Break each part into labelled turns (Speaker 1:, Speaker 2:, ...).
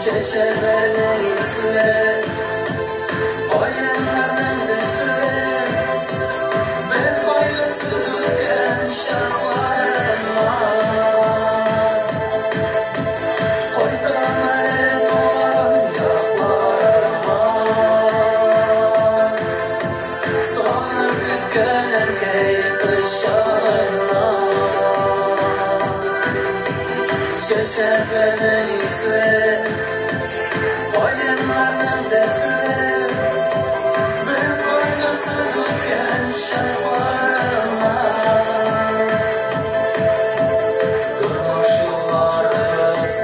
Speaker 1: Çeçelerine izle, oyunların desle, ben faydasızlıkken şartlarıma. Oytamaya doğan yaplarıma, sonra dükkan erkeği ışığına. Çeçelerine izle, oyunların desle, ben faydasızlıkken şartlarıma. Durmuş yollarımız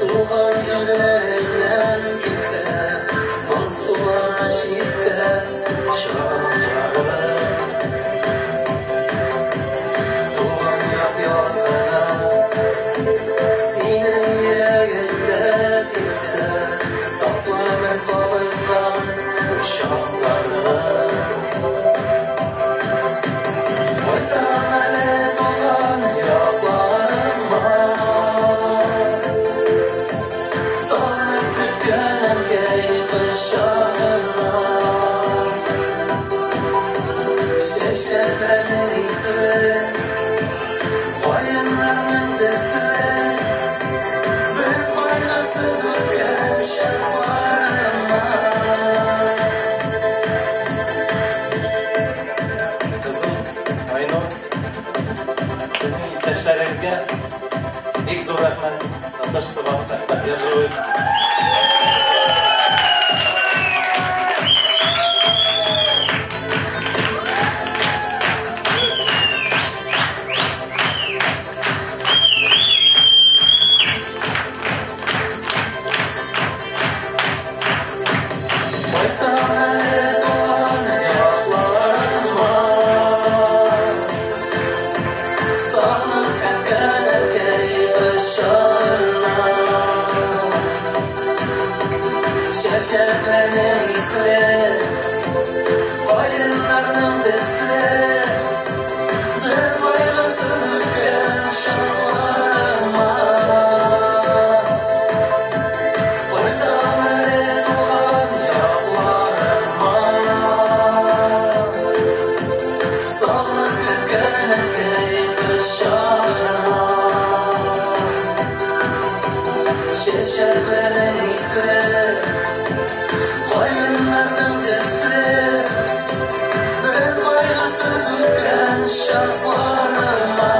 Speaker 1: Tuğancılarla gitse, Mansur'a şiddet şartları. Tuğan yap yakına, Sineye gönder gitse, sakla menfabızdan uşakları. Oytamele dolan yaplarıma, sonra dükkan erkeği ışığına. Çeşmelerden izle, oyunların desle, ben faydasızlıkken şartlarıma.
Speaker 2: Kızım Aynur, sizin ihtiyaclarınızga ilk zo'r rahmat. Qatnashib turibsiz, поддерживают.
Speaker 1: Oytamele dolan yaplarıma, sağlık dükkan erkeği ışığına. Çeçelerine izle, oyunların desle, ben faydasızlıkken şartlarıma. Oytamele dolan yaplarıma, sağlık dükkan erkeği ışığına. Çeçelerine izle, oyunların desle, ben faydasızlıkken şartlarıma.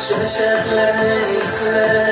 Speaker 1: Çeçelerine izle,